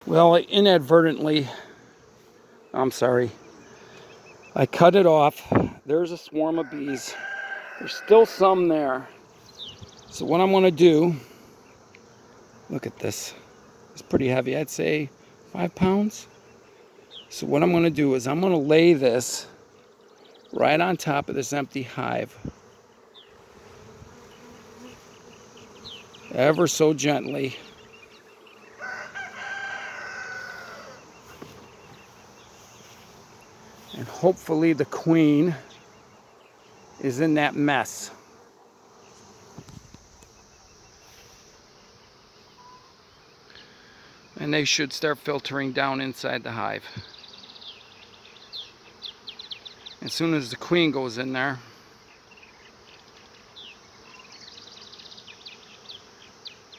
Well, I'm sorry, I cut it off. There's a swarm of bees. There's still some there. So what I'm going to do, look at this. It's pretty heavy. I'd say 5 pounds. So what I'm going to do is I'm going to lay this right on top of this empty hive. Ever so gently. And hopefully the queen is in that mess. And they should start filtering down inside the hive. As soon as the queen goes in there,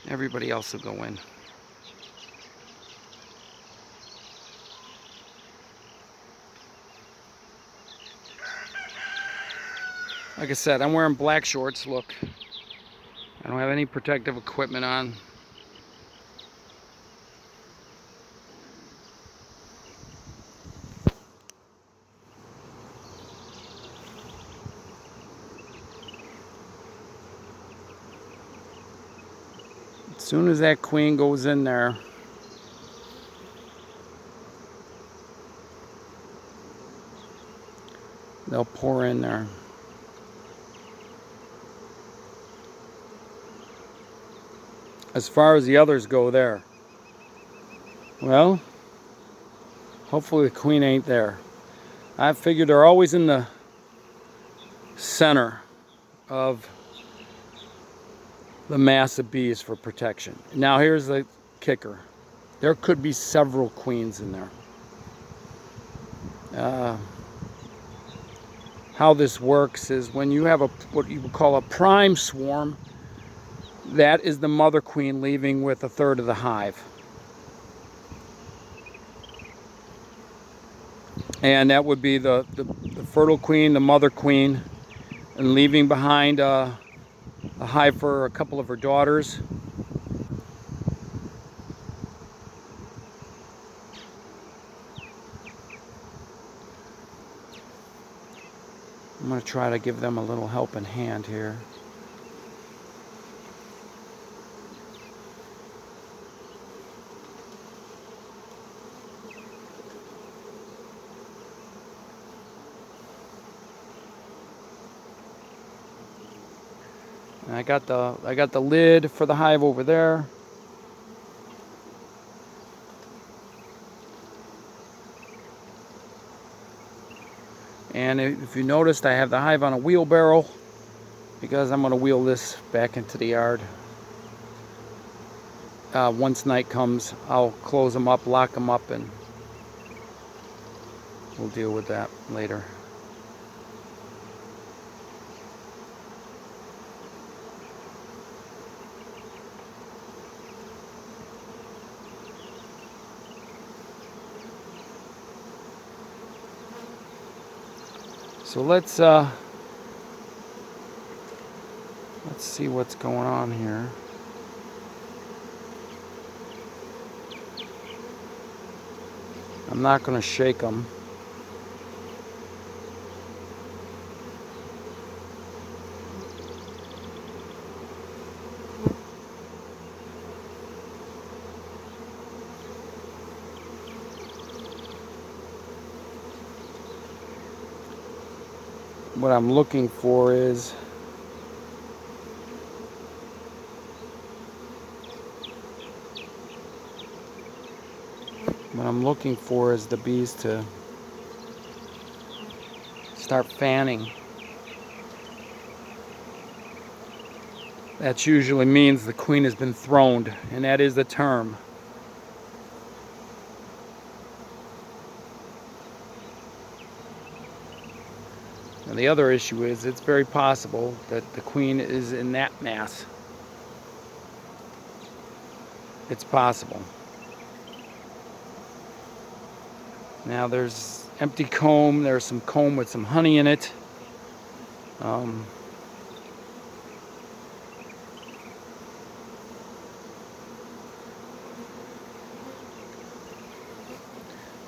everybody else will go in. Like I said, I'm wearing black shorts. Look, I don't have any protective equipment on. As soon as that queen goes in there, they'll pour in there. As far as the others go there, well, hopefully the queen ain't there. I figured they're always in the center of the mass of bees for protection. Now here's the kicker. There could be several queens in there. How this works is when you have what you would call a prime swarm, that is the mother queen leaving with 1/3 of the hive. And that would be the fertile queen, the mother queen, and leaving behind a hive for a couple of her daughters. I'm going to try to give them a little helping hand here. And I got the lid for the hive over there. And if you noticed, I have the hive on a wheelbarrow because I'm going to wheel this back into the yard. Once night comes, I'll close them up, lock them up, and we'll deal with that later. So let's see what's going on here. I'm not going to shake them. What I'm looking for is the bees to start fanning. That usually means the queen has been throned, and that is the term. And the other issue is it's very possible that the queen is in that mass. It's possible. Now there's empty comb. There's some comb with some honey in it.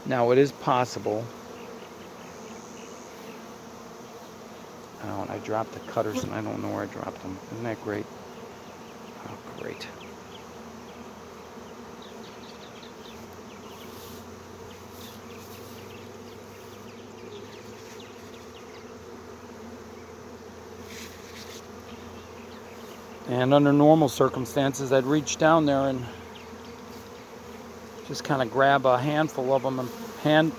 Now it is possible. Oh, and I dropped the cutters and I don't know where I dropped them. Isn't that great? Oh, great. And under normal circumstances, I'd reach down there and just kind of grab a handful of them and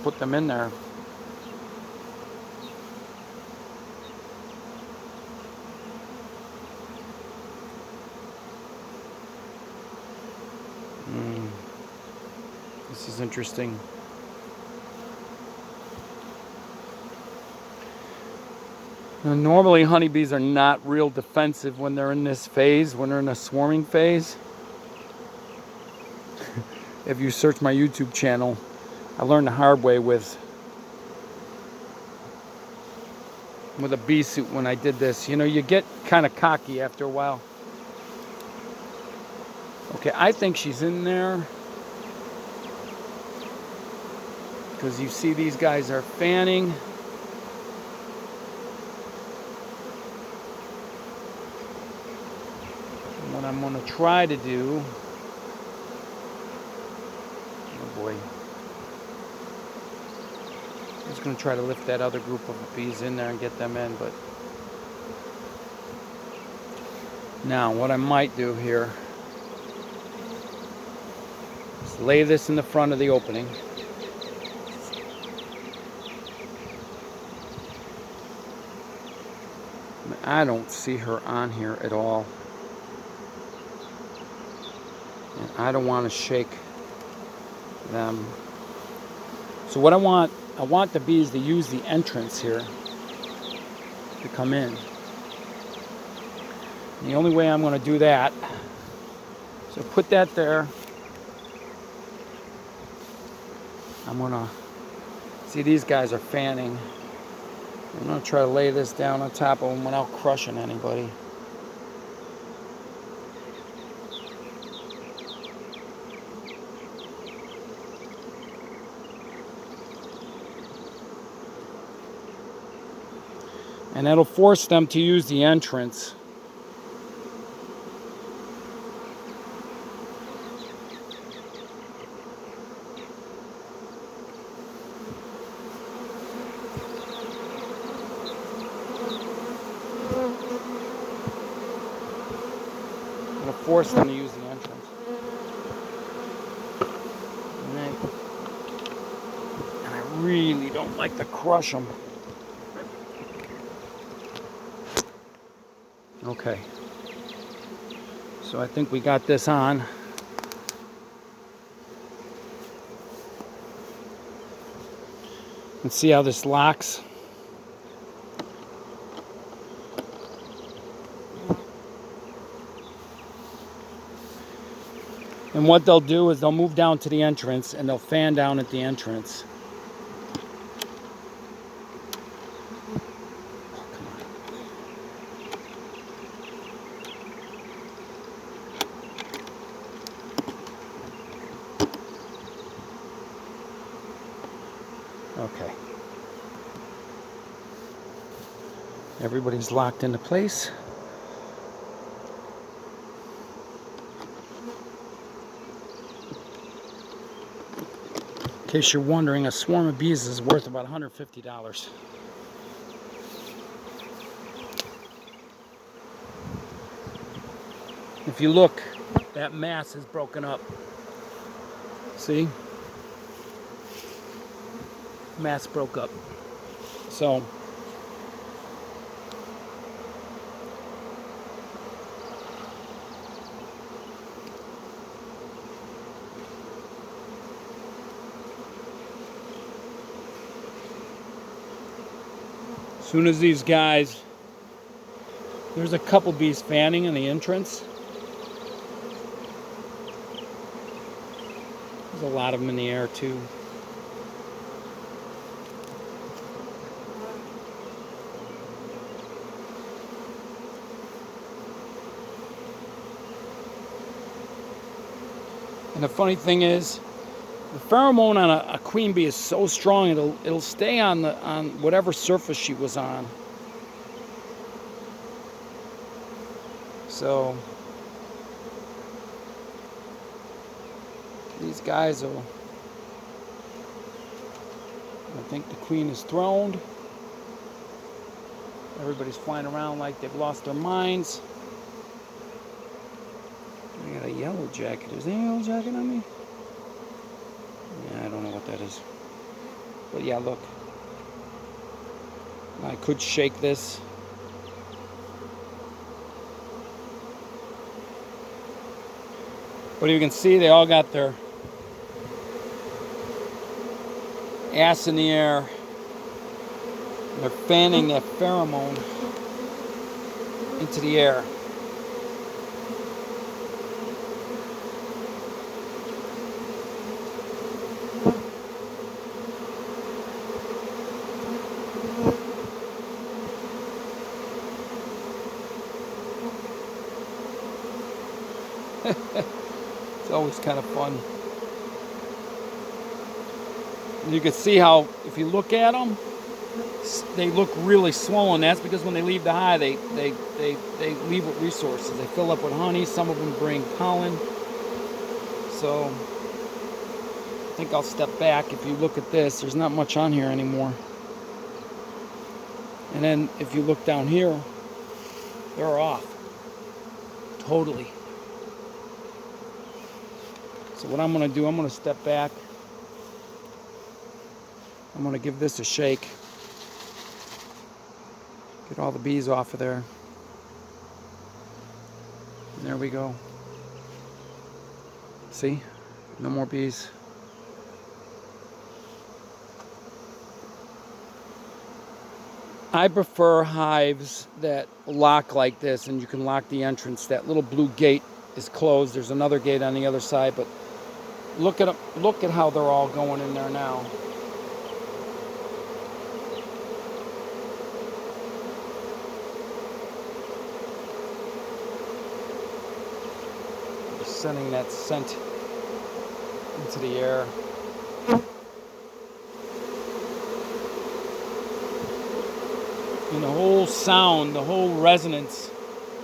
put them in there. This is interesting. Now, normally honeybees are not real defensive when they're in this phase, when they're in a swarming phase. If you search my YouTube channel, I learned the hard way with a bee suit when I did this. You know, you get kind of cocky after a while. Okay, I think she's in there. Because you see these guys are fanning. And what I'm going to try to do, oh boy, I'm just going to try to lift that other group of bees in there and get them in. But now what I might do here is lay this in the front of the opening. I don't see her on here at all. And I don't want to shake them. So what I want the bees to use the entrance here to come in. And the only way I'm going to do that, so put that there. I'm going to, see these guys are fanning. I'm going to try to lay this down on top of them without crushing anybody. And that'll force them to use the entrance. It'll force them to use the entrance. And I really don't like to crush them. Okay. So I think we got this on. Let's see how this locks. And what they'll do is they'll move down to the entrance and they'll fan down at the entrance. Okay. Everybody's locked into place. In case you're wondering, a swarm of bees is worth about $150. If you look, that mass is broken up. See? Mass broke up. So as soon as these guys, there's a couple bees fanning in the entrance. There's a lot of them in the air too. And the funny thing is, The pheromone on a queen bee is so strong it'll stay on whatever surface she was on. So these guys will, I think the queen is throned. Everybody's flying around like they've lost their minds. I got a yellow jacket. Is there a yellow jacket on me? Yeah, I don't know what that is. But yeah, look. I could shake this. But you can see they all got their ass in the air. They're fanning that pheromone into the air. It's always kind of fun. You can see how, if you look at them, they look really swollen. That's because when they leave the hive, they leave with resources. They fill up with honey. Some of them bring pollen. So I think I'll step back. If you look at this, there's not much on here anymore. And then if you look down here, they're off. Totally. So what I'm going to do, I'm going to step back. I'm going to give this a shake. Get all the bees off of there. And there we go. See? No more bees. I prefer hives that lock like this, and you can lock the entrance. That little blue gate is closed. There's another gate on the other side, but look at how they're all going in there now. They're sending that scent into the air. And the whole sound, the whole resonance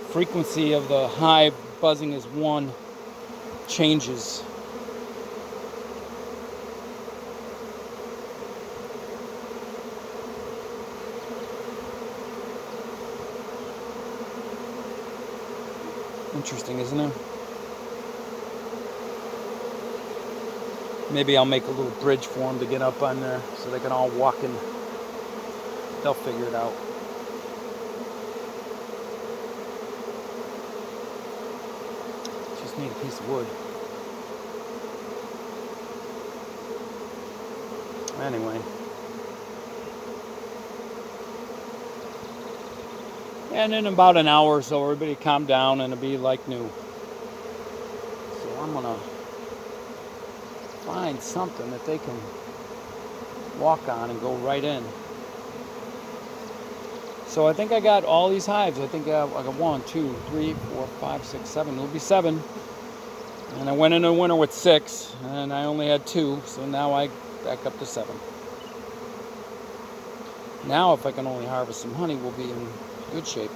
frequency of the hive buzzing as one changes. Interesting, isn't it? Maybe I'll make a little bridge for them to get up on there so they can all walk in. They'll figure it out. Just need a piece of wood. Anyway. And in about an hour or so, everybody calm down and it'll be like new. So I'm gonna find something that they can walk on and go right in. So I think I got all these hives. I think I got 1, 2, 3, 4, 5, 6, 7. It'll be 7. And I went into winter with 6, and I only had 2, so now I back up to 7. Now, if I can only harvest some honey, we'll be in good shape.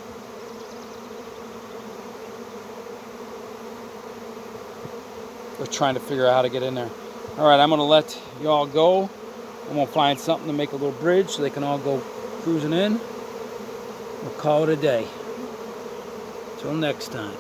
They're trying to figure out how to get in there. All right, I'm going to let you all go. I'm going to find something to make a little bridge so they can all go cruising in. We'll call it a day. Till next time.